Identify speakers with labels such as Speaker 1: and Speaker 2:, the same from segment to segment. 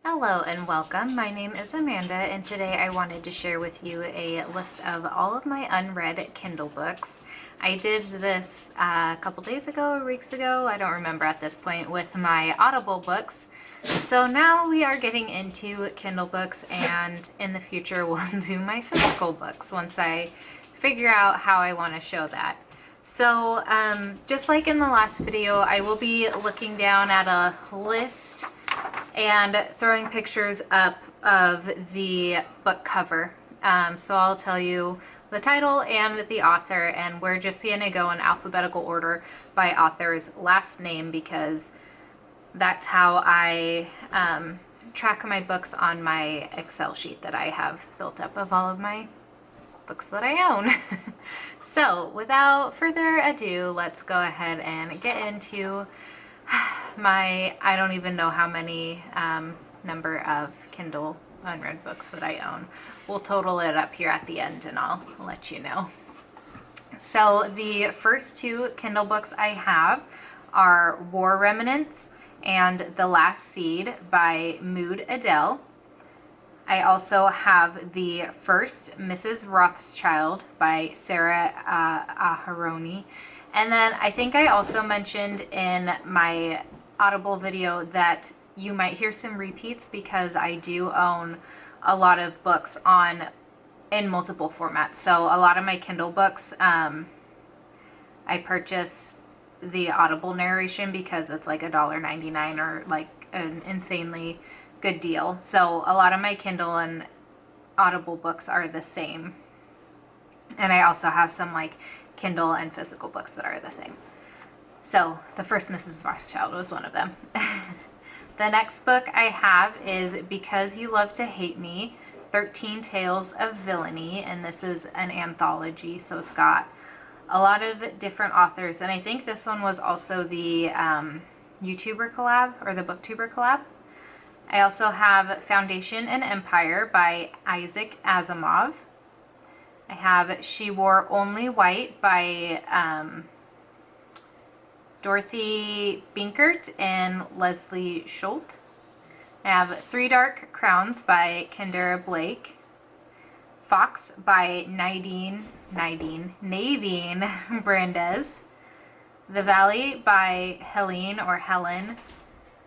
Speaker 1: Hello and welcome. My name is Amanda, and today I wanted to share with you a list of all of my unread Kindle books. I did this a couple days ago or weeks ago, I don't remember at this point, with my Audible books. So now we are getting into Kindle books, and in the future we'll do my physical books once I figure out how I want to show that. So just like in the last video, I will be looking down at a list and throwing pictures up of the book cover. So I'll tell you the title and the author, and we're just going to go in alphabetical order by author's last name because that's how I track my books on my Excel sheet that I have built up of all of my books that I own. So without further ado, let's go ahead and get into I don't even know how many number of Kindle unread books that I own. We'll total it up here at the end and I'll let you know. So the first two Kindle books I have are War Remnants and The Last Seed by Mood Adele. I also have the first Mrs. Rothschild by Sarah Aharoni. And then I think I also mentioned in my Audible video that you might hear some repeats because I do own a lot of books in multiple formats. So a lot of my Kindle books, I purchase the Audible narration because it's like $1.99 or like an insanely good deal. So a lot of my Kindle and Audible books are the same. And I also have some like Kindle and physical books that are the same. So the first Mrs. Rothschild was one of them. The next book I have is Because You Love to Hate Me, 13 Tales of Villainy, and this is an anthology, so it's got a lot of different authors, and I think this one was also the YouTuber collab, or the BookTuber collab. I also have Foundation and Empire by Isaac Asimov. I have She Wore Only White by Dorothy Binkert and Leslie Schult. I have Three Dark Crowns by Kendra Blake. Fox by Nadine Brandes. The Valley by Helen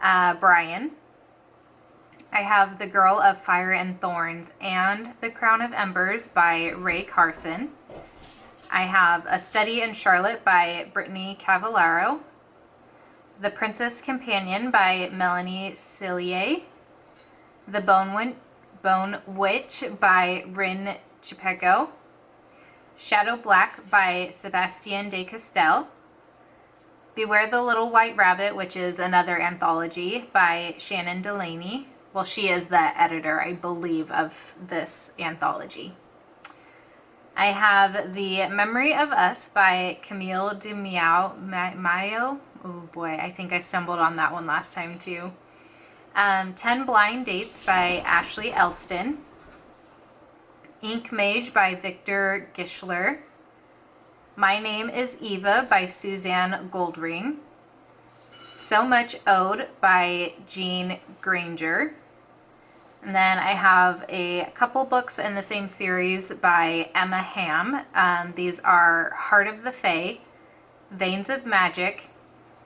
Speaker 1: Bryan. I have The Girl of Fire and Thorns and The Crown of Embers by Ray Carson. I have A Study in Charlotte by Brittany Cavallaro. The Princess Companion by Melanie Cillier. The Bone Witch by Rin Chipeco. Shadow Black by Sebastian de Castell. Beware the Little White Rabbit, which is another anthology by Shannon Delaney. Well, she is the editor, I believe, of this anthology. I have The Memory of Us by Camille de Mayo. Oh boy, I think I stumbled on that one last time too. 10 Blind Dates by Ashley Elston. Ink Mage by Victor Gischler. My Name is Eva by Suzanne Goldring. So Much Ode by Jean Granger. And then I have a couple books in the same series by Emma Hamm. These are Heart of the Fae, Veins of Magic,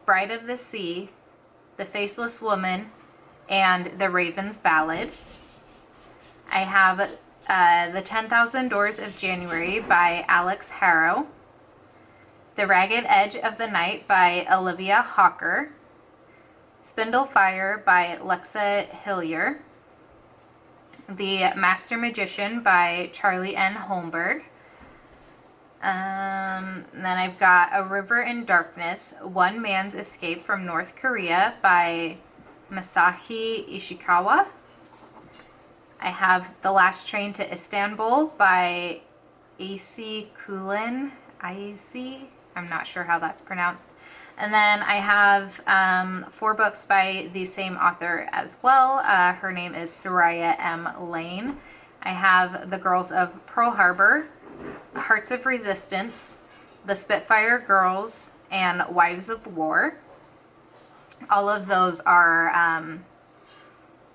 Speaker 1: Bride of the Sea, The Faceless Woman, and The Raven's Ballad. I have The 10,000 Doors of January by Alex Harrow. The Ragged Edge of the Night by Olivia Hawker. Spindle Fire by Lexa Hillier. The Master Magician by Charlie N. Holmberg. And then I've got A River in Darkness, One Man's Escape from North Korea by Masahi Ishikawa. I have The Last Train to Istanbul by AC Kulin. I'm not sure how that's pronounced. And then I have 4 books by the same author as well. Her name is Soraya M. Lane. I have The Girls of Pearl Harbor, Hearts of Resistance, The Spitfire Girls, and Wives of War. All of those are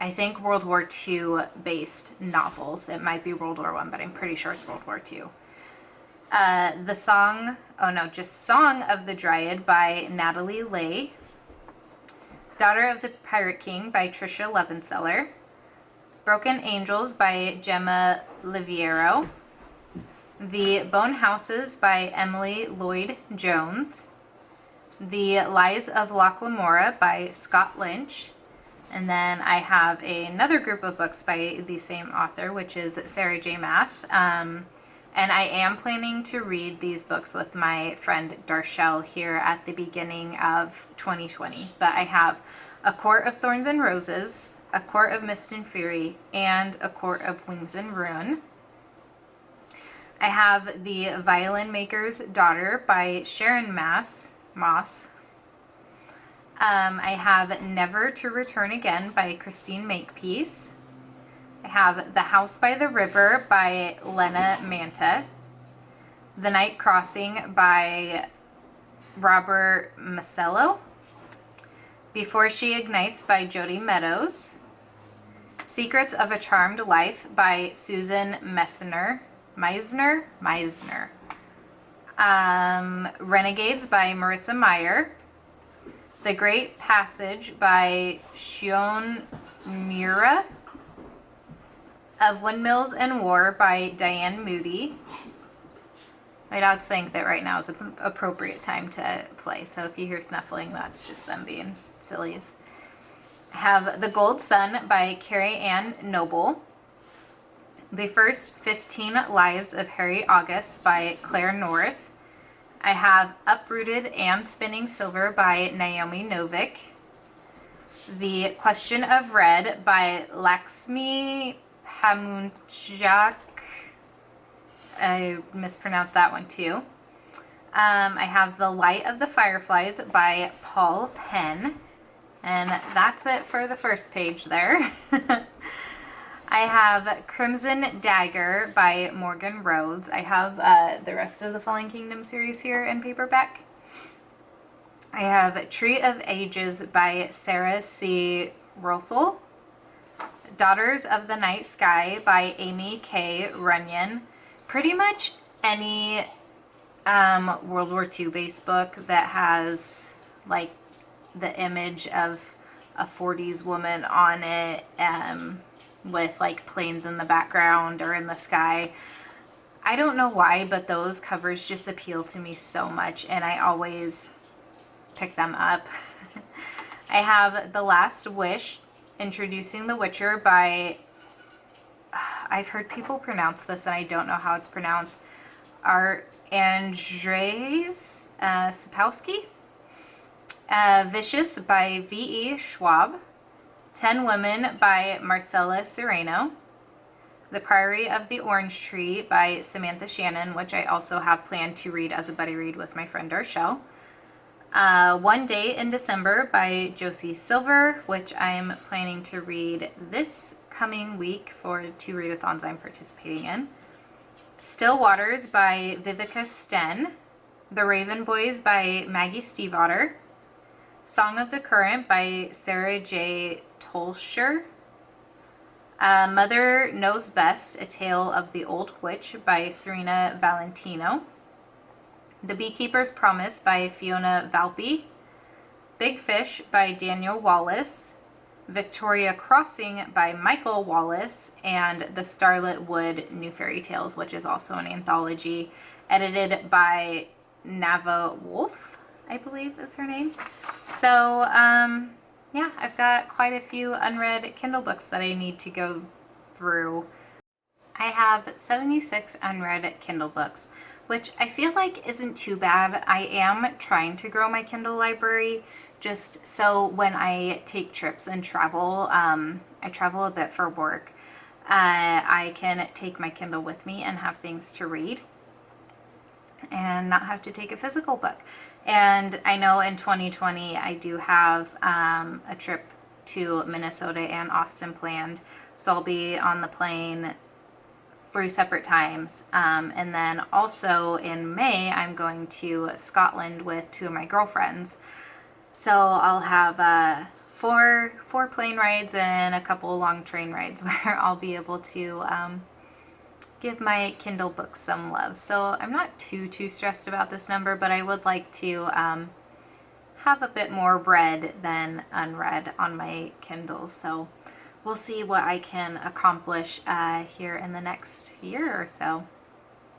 Speaker 1: I think World War II based novels. It might be World War I, but I'm pretty sure it's World War II. The Song, oh no, just Song of the Dryad by Natalie Lay. Daughter of the Pirate King by Tricia Levenseller. Broken Angels by Gemma Liviero. The Bone Houses by Emily Lloyd Jones. The Lies of Loch Lamora by Scott Lynch. And then I have another group of books by the same author, which is Sarah J. Maas. And I am planning to read these books with my friend Darshell here at the beginning of 2020. But I have A Court of Thorns and Roses, A Court of Mist and Fury, and A Court of Wings and Ruin. I have The Violin Maker's Daughter by Sharon Moss. I have Never to Return Again by Christine Makepeace. I have The House by the River by Lena Manta. The Night Crossing by Robert Masello. Before She Ignites by Jody Meadows. Secrets of a Charmed Life by Susan Meisner. Renegades by Marissa Meyer. The Great Passage by Shion Mura. Of Windmills and War by Diane Moody. My dogs think that right now is an appropriate time to play, so if you hear snuffling, that's just them being sillies. I have The Gold Sun by Carrie Ann Noble. The First 15 Lives of Harry August by Claire North. I have Uprooted and Spinning Silver by Naomi Novik. The Question of Red by Laxmi Pamunjak. I mispronounced that one too. I have The Light of the Fireflies by Paul Penn. And that's it for the first page there. I have Crimson Dagger by Morgan Rhodes. I have the rest of the Fallen Kingdom series here in paperback. I have Tree of Ages by Sarah C. Rothel. Daughters of the Night Sky by Amy K. Runyon. Pretty much any World War II based book that has like the image of a 40s woman on it with like planes in the background or in the sky. I don't know why, but those covers just appeal to me so much, and I always pick them up. I have The Last Wish, Introducing the Witcher by, I've heard people pronounce this and I don't know how it's pronounced, Andrzej Sapkowski. Vicious by V.E. Schwab. 10 Women by Marcella Serrano. The Priory of the Orange Tree by Samantha Shannon, which I also have planned to read as a buddy read with my friend Darshell. One Day in December by Josie Silver, which I'm planning to read this coming week for 2 readathons I'm participating in. Still Waters by Vivica Sten. The Raven Boys by Maggie Stiefvater. Song of the Current by Sarah J. Tolscher. Mother Knows Best, A Tale of the Old Witch by Serena Valentino. The Beekeeper's Promise by Fiona Valpy. Big Fish by Daniel Wallace. Victoria Crossing by Michael Wallace. And The Starlit Wood New Fairy Tales, which is also an anthology edited by Nava Wolf, I believe is her name. So, yeah, I've got quite a few unread Kindle books that I need to go through. I have 76 unread Kindle books, which I feel like isn't too bad. I am trying to grow my Kindle library just so when I take trips and travel, I travel a bit for work, I can take my Kindle with me and have things to read and not have to take a physical book. And I know in 2020 I do have a trip to Minnesota and Austin planned, so I'll be on the plane 3 separate times. And then also in May I'm going to Scotland with 2 of my girlfriends. So I'll have four plane rides and a couple long train rides where I'll be able to give my Kindle books some love. So I'm not too stressed about this number, but I would like to have a bit more read than unread on my Kindle. So we'll see what I can accomplish here in the next year or so.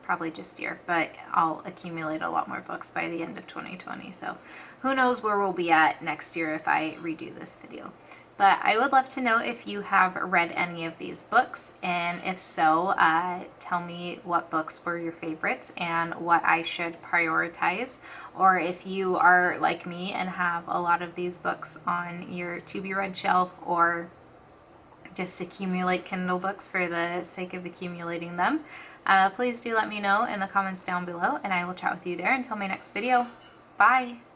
Speaker 1: Probably just year, but I'll accumulate a lot more books by the end of 2020. So who knows where we'll be at next year if I redo this video. But I would love to know if you have read any of these books, and if so, tell me what books were your favorites and what I should prioritize. Or if you are like me and have a lot of these books on your to-be-read shelf, or just accumulate Kindle books for the sake of accumulating them, please do let me know in the comments down below, and I will chat with you there until my next video. Bye!